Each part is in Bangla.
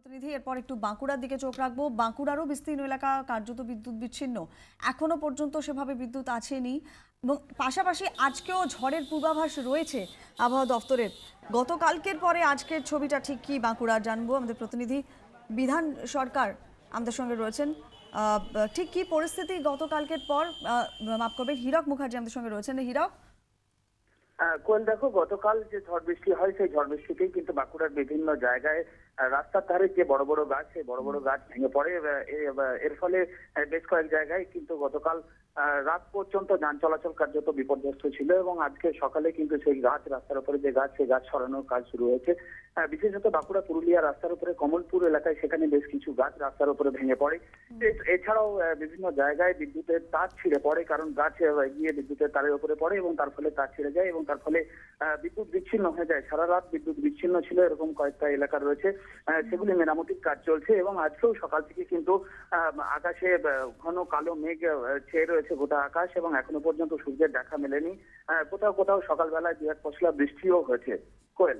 প্রতিনিধি এরপর একটু বাঁকুড়ার দিকে চোখ রাখবো। বাঁকুড়ারও বিস্তীর্ণ এলাকা কার্যত বিদ্যুৎ বিচ্ছিন্ন, এখনো পর্যন্ত সেভাবে বিদ্যুৎ আসেনি এবং পাশাপাশি আজকেও ঝড়ের পূর্বাভাস রয়েছে আবহাওয়া দফতরের। গতকালকের পরে আজকের ছবিটা ঠিক কি বাঁকুড়ার জানবো। আমাদের প্রতিনিধি বিধান সরকার আমাদের সঙ্গে রয়েছেন। ঠিক কি পরিস্থিতি গতকালকের পর? মাফ করবেন, হীরক মুখার্জি আমাদের সঙ্গে রয়েছেন। হীরক, কোয়েল, দেখো, গতকাল যে ঝড় বৃষ্টি হয় সেই ঝড় বৃষ্টিতেই কিন্তু বাঁকুড়ার বিভিন্ন জায়গায় রাস্তার ধারে যে বড় বড় গাছ, সেই বড় বড় গাছ ভেঙে পড়ে। এর ফলে বেশ কয়েক জায়গায় কিন্তু গতকাল রাত পর্যন্ত যান চলাচল কার্যত বিপর্যস্ত ছিল এবং আজকে সকালে কিন্তু সেই গাছ, রাস্তার উপরে যে গাছ, সেই গাছ সরানোর কাজ শুরু হয়েছে। বিশেষত বাঁকুড়া পুরুলিয়া রাস্তার উপরে কমলপুর এলাকায় সেখানে বেশ কিছু গাছ রাস্তার উপরে ভেঙে পড়ে। এছাড়াও বিভিন্ন জায়গায় বিদ্যুতের তার ছিঁড়ে পড়ে, কারণ গাছ গিয়ে বিদ্যুতের তারের উপরে পড়ে এবং তার ফলে তার ছিঁড়ে যায় এবং তার ফলে বিদ্যুৎ বিচ্ছিন্ন হয়ে যায়। সারা রাত বিদ্যুৎ বিচ্ছিন্ন ছিল এরকম কয়েকটা এলাকা রয়েছে, সেগুলি মেরামতির কাজ চলছে এবং আজকেও সকাল থেকে কিন্তু আকাশে ঘন কালো মেঘ ছেয়ে রয়েছে গোটা আকাশ এবং এখনো পর্যন্ত সূর্যের দেখা মেলেনি। কোথাও কোথাও সকালবেলায় দু এক পশলা বৃষ্টিও হয়েছে। কোয়েল,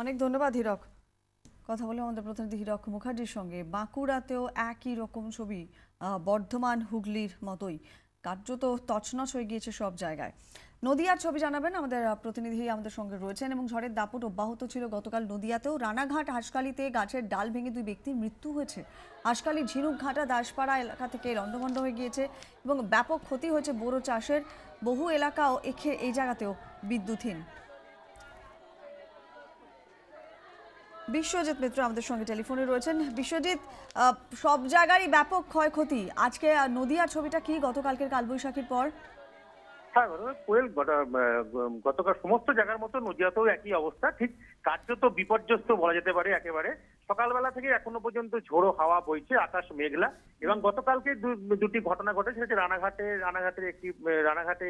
অনেক ধন্যবাদ হীরক। কথা বলে আমাদের প্রতিনিধি হীরক মুখার্জির সঙ্গে। বাঁকুড়াতেও একই রকম ছবি, বর্ধমান হুগলির মতোই কার্যত তছনছ হয়ে গিয়েছে সব জায়গায়। নদিয়ার ছবি জানাবেন আমাদের প্রতিনিধি আমাদের সঙ্গে রয়েছেন। এবং ঝড়ের দাপট অব্যাহত ছিল গতকাল নদিয়াতেও। রানাঘাট হাঁসখালিতে গাছের ডাল ভেঙে 2 ব্যক্তির মৃত্যু হয়েছে। হাঁসখালি ঝিনুকঘাটা দাসপাড়া এলাকা থেকে লণ্ডভণ্ড হয়ে গিয়েছে এবং ব্যাপক ক্ষতি হয়েছে বোরো চাষের। বহু এলাকাও এই জায়গাতেও বিদ্যুৎহীন। বিশ্বজিৎ মিত্র আমাদের সঙ্গে টেলিফোনে রয়েছেন। বিশ্বজিৎ, সব জায়গারই ব্যাপক ক্ষয়ক্ষতি। আজকে নদিয়ার ছবিটা কি গতকালকের কালবৈশাখীর পর? হ্যাঁ কোয়েল, গতকাল সমস্ত জায়গার মতো নদিয়াতেও একই অবস্থা, ঠিক কার্যত বিপর্যস্ত বলা যেতে পারে একেবারে। সকালবেলা থেকে এখনো পর্যন্ত ঝোড়ো হাওয়া বইছে, আকাশ মেঘলা। এবং গতকালকে দুটি ঘটনা ঘটেছে, সেটা রানাঘাটে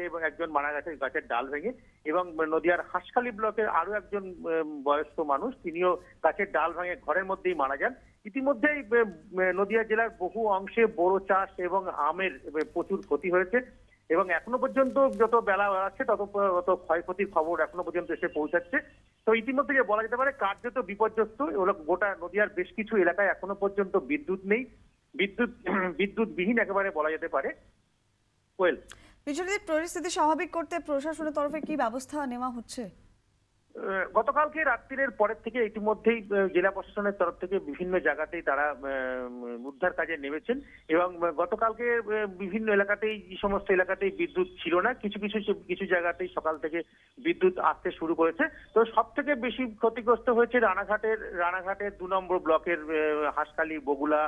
এবং একজন মারা গেছে গাছের ডাল ভেঙে, এবং নদিয়ার হাঁসখালি ব্লকের আরো একজন বয়স্ক মানুষ, তিনিও গাছের ডাল ভেঙে ঘরের মধ্যেই মারা যান। ইতিমধ্যেই নদিয়া জেলার বহু অংশে বোরো চাষ এবং আমের প্রচুর ক্ষতি হয়েছে এবং এখনো পর্যন্ত যত বেলা বাড়াচ্ছে তত ক্ষয়ক্ষতির খবর এখনো পর্যন্ত এসে পৌঁছাচ্ছে। তো ইতিমধ্যে বলা যেতে পারে কার্যত বিপর্যস্ত গোটা নদিয়ার বেশ কিছু এলাকায় এখনো পর্যন্ত বিদ্যুৎ নেই, বিদ্যুৎবিহীন একেবারে বলা যেতে পারে। কোয়েল, বিশ্বজিৎ, পরিস্থিতি স্বাভাবিক করতে প্রশাসনের তরফে কি ব্যবস্থা নেওয়া হচ্ছে? গতকালকে রাত্রির পরের থেকে ইতিমধ্যেই জেলা প্রশাসনের তরফ থেকে বিভিন্ন জায়গাতেই তারা উদ্ধার কাজে নেমেছেন এবং গতকালকে বিভিন্ন এলাকাতেই, যে সমস্ত এলাকাতেই বিদ্যুৎ ছিল না, কিছু জায়গাতেই সকাল থেকে বিদ্যুৎ আসতে শুরু করেছে। তো সব থেকে বেশি ক্ষতিগ্রস্ত হয়েছে রানাঘাটের 2 নম্বর ব্লকের হাঁসখালি, বগুলা,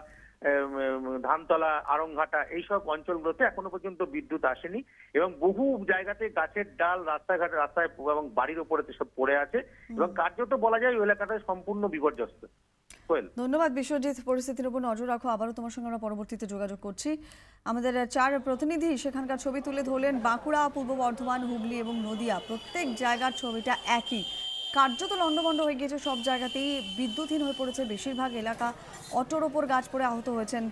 ধানতলা, আরংঘাটা এইসব অঞ্চলগুলোতে এখনো পর্যন্ত বিদ্যুৎ আসেনি এবং বহু জায়গাতে গাছের ডাল রাস্তায় এবং বাড়ির উপরে সব পড়ে আছে এবং কার্যত বলা যায় ওই এলাকাটা সম্পূর্ণ বিপর্যস্ত। ধন্যবাদ বিশ্বজিৎ, পরিস্থিতির উপর নজর রাখো। আবারও তোমার সঙ্গে আমরা পরবর্তীতে যোগাযোগ করছি। আমাদের 4 প্রতিনিধি সেখানকার ছবি তুলে ধরলেন। বাঁকুড়া, পূর্ব বর্ধমান, হুগলি এবং নদিয়া প্রত্যেক জায়গার ছবিটা একই। কার্যত লণ্ডভণ্ড হয়ে গিয়েছে সব জায়গাতেই, বিদ্যুৎহীন হয়ে পড়েছে বেশিরভাগ এলাকা। অটোর ওপর গাছ পড়ে আহত হয়েছেন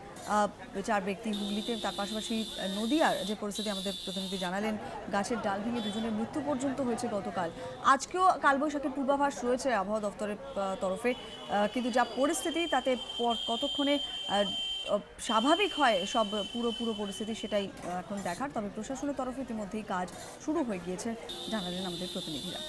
4 ব্যক্তি হুগলিতে। তার পাশাপাশি নদিয়ার যে পরিস্থিতি আমাদের প্রতিনিধি জানালেন, গাছের ডাল ভেঙে 2 জনের মৃত্যু পর্যন্ত হয়েছে গতকাল। আজকেও কালবৈশাখীর পূর্বাভাস রয়েছে আবহাওয়া দফতরের তরফে, কিন্তু যা পরিস্থিতি তাতে কতক্ষণে স্বাভাবিক হয় সব পুরো পরিস্থিতি সেটাই এখন দেখার। তবে প্রশাসনের তরফে ইতিমধ্যেই কাজ শুরু হয়ে গিয়েছে জানালেন আমাদের প্রতিনিধিরা।